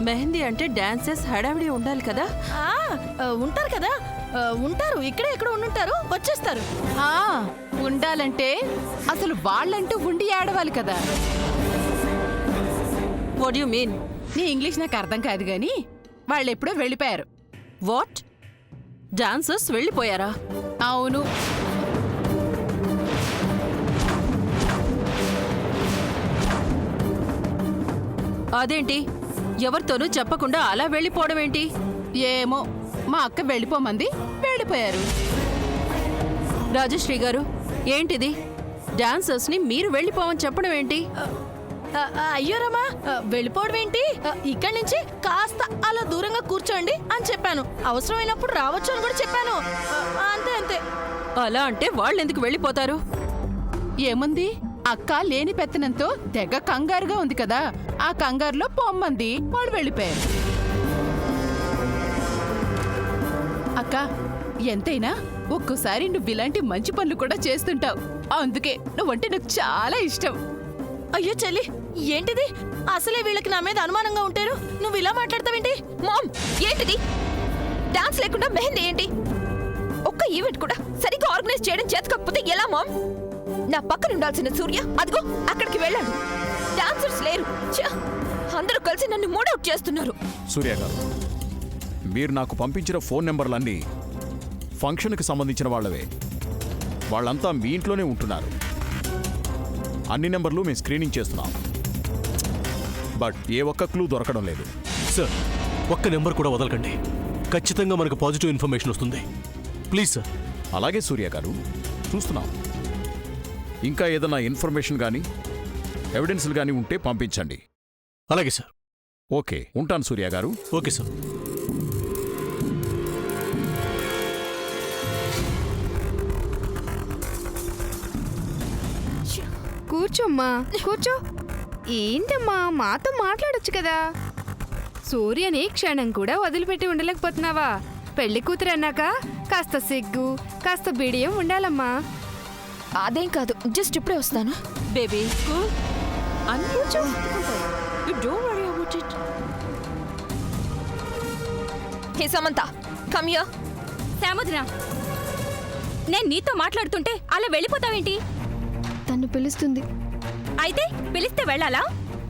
మెహందీ అంటే డాన్సెస్ హడావిడి ఉండాలి కదా. ఉంటారు కదా, ఉంటారు. ఇక్కడే ఎక్కడ ఉండుంటారు, వచ్చేస్తారు. ఉండాలంటే అసలు వాళ్ళంటూ ఉండి ఆడవాలి కదా. What you mean? నీ ఇంగ్లీష్ నాకు అర్థం కాదు గాని వాళ్ళెప్పుడో వెళ్ళిపోయారు. వాట్? డాన్సర్స్ వెళ్ళిపోయారా? అవును. అదేంటి, ఎవరితోనూ చెప్పకుండా అలా వెళ్ళిపోవడం ఏంటి? ఏమో, మా అక్క వెళ్ళిపోమంది, వెళ్ళిపోయారు. రాజశ్రీ గారు, ఏంటిది? డాన్సర్స్ ని మీరు వెళ్ళిపోవని చెప్పడం ఏంటి? అయ్యో రమా, వెళ్ళిపోవడం ఏంటి? ఇక్కడి నుంచి కాస్త అలా దూరంగా కూర్చోండి అని చెప్పాను. అవసరమైనప్పుడు రావచ్చు అని కూడా చెప్పాను. అంతే అంతే. అలా అంటే వాళ్ళు ఎందుకు వెళ్ళిపోతారు? ఏముంది, అక్క లేని పెత్తనంతో తెగ కంగారుగా ఉంది కదా, ఆ కంగారులో పొమ్మంది, వాళ్ళు వెళ్ళిపోయారు. అక్క, ఎంతైనా ఒక్కోసారి నువ్వు ఇలాంటి మంచి పనులు కూడా చేస్తుంటావు. అందుకే నువ్వంటే నాకు చాలా ఇష్టం. అయ్యో చెల్లి, ఏంటిది? అసలే వీళ్ళకి నా మీద అనుమానంగా ఉంటారు, నువ్వు ఇలా మాట్లాడతావేంటి? మామ్, ఏంటిది? డాన్స్ లేకుండా మెహందీ ఏంటి? ఒక్క ఈవెంట్ కూడా సరిగ్గా ఆర్గనైజ్ చేయడం చేతకపోతే ఎలా మామ్? నా పక్కన ఉండాల్సిన సూర్య అదిగో అక్కడికి వెళ్ళాడు. డాన్సర్స్ లేరు. అందరూ కలిసి నన్ను మూడౌట్ చేస్తున్నారు. సూర్య గారు, మీరు నాకు పంపించిన ఫోన్ నెంబర్లన్నీ ఫంక్షన్కి సంబంధించిన వాళ్ళవే. వాళ్ళంతా మీ ఇంట్లోనే ఉంటున్నారు. అన్ని నెంబర్లు మేము స్క్రీనింగ్ చేస్తున్నాం. బట్ ఏ ఒక్క క్లూ దొరకడం లేదు. సార్, ఒక్క నెంబర్ కూడా వదలకండి. ఖచ్చితంగా మనకు పాజిటివ్ ఇన్ఫర్మేషన్ వస్తుంది. Please sir. అలాగే సూర్య గారు, చూస్తున్నాం. ఇంకా ఏదైనా ఇన్ఫర్మేషన్ కానీ ఎవిడెన్స్లు కానీ ఉంటే పంపించండి. అలాగే సార్. ఓకే, ఉంటాను సూర్య గారు. Okay sir. కూర్చోమ్మా, కూర్చో. ఏంటమ్మా, మాతో మాట్లాడొచ్చు కదా. సూర్యని క్షణం కూడా వదిలిపెట్టి ఉండలేకపోతున్నావా? పెళ్లి కూతురు అన్నాక కాస్త సిగ్గు, కాస్త బిడియం ఉండాలమ్మా. అదేం కాదు, జస్ట్ ఇప్పుడే వస్తాను. బేబీ కూల్, అన్నీ చూసుకుంటాయి. You don't worry about it. Hey Samantha, come here. Samudra, నేను నీతో మాట్లాడుతుంటే అలా వెళ్ళిపోతావేంటి? తను పిలుస్తుంది. అయితే పిలిస్తే వెళ్ళాలా?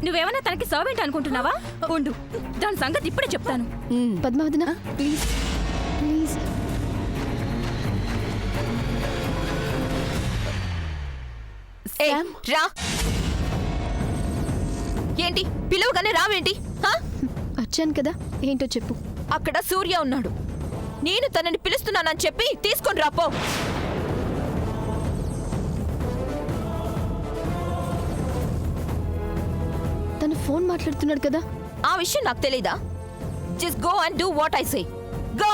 నువ్వేమన్నా తనకి సర్వెంట్ అనుకుంటున్నావా? ఉండు, దాని సంగతి ఇప్పుడే చెప్తాను. పద్మావతిన, ప్లీజ్ ప్లీజ్. రా. ఏంటి పిలువగానే రావేంటి? వచ్చాను కదా, ఏంటో చెప్పు. అక్కడ సూర్య ఉన్నాడు. నేను తనని పిలుస్తున్నానని చెప్పి తీసుకొని రాపో. తను ఫోన్ మాట్లాడుతున్నాడు కదా. ఆ విషయం నాకు తెలీదా? Just go and do what I say. Go.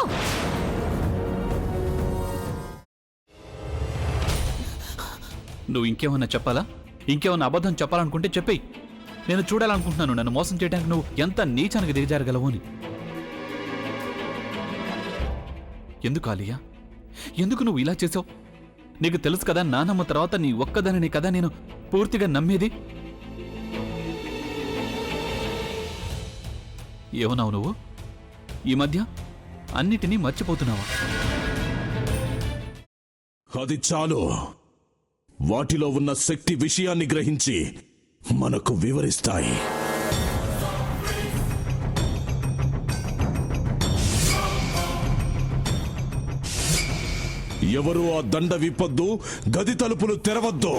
నువ్వు ఇంకేమన్నా చెప్పాలా? ఇంకేమన్నా అబద్ధం చెప్పాలనుకుంటే చెప్పేయి. నేను చూడాలనుకుంటున్నాను నన్ను మోసం చేయడానికి నువ్వు ఎంత నీచానికి దిగజారగలవు అని. ఎందుకు ఆలియా, ఎందుకు నువ్వు ఇలా చేసావు? నీకు తెలుసు కదా, నానమ్మ తర్వాత నీ ఒక్కదానిని కదా నేను పూర్తిగా నమ్మేది. ఏమన్నావు నువ్వు? ఈ మధ్య అన్నిటినీ మర్చిపోతున్నావా? అది చాలు. వాటిలో ఉన్న శక్తి విషయాన్ని గ్రహించి మనకు వివరిస్తాయి. ఎవరు ఆ దండ విప్పొద్దు, గది తలుపులు తెరవద్దు.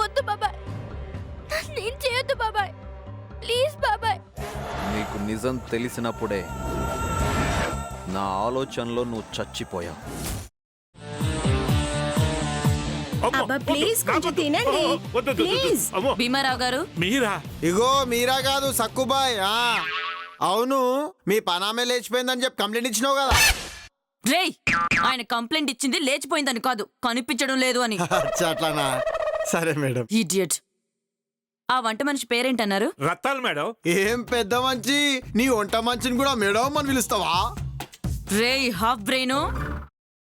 వద్దు బాబాయ్, నేను చేయొద్దు బాబాయ్, ప్లీజ్ బాబాయ్. నీకు నిజం తెలిసినప్పుడే నా ఆలోచనలో నువ్వు చచ్చిపోయావు. అబ్బా ప్లీజ్ కొంచెం తినండి ప్లీజ్. భీమారావు గారు మీరా? ఇగో మీరా కాదు సక్కుబాయ్. అవును, మీ పనామే లేచిపోయిందని చెప్పి కంప్లైంట్ ఇచ్చినావు కదా. రేయ్ ఆయన కంప్లైంట్ ఇచ్చింది లేచిపోయిందని కాదు, కనిపించడం లేదు అని. అచ్చా, అట్లానా? సరే మేడం. ఇడియట్. ఆ వంట మనిషి పేరేంటన్నారు? రత్తాలు మేడం. ఏం పెద్ద మంచి, నీ వంట మంచిని కూడా మేడం అని పిలుస్తావా? రేయ్ హాఫ్ బ్రెయిన్,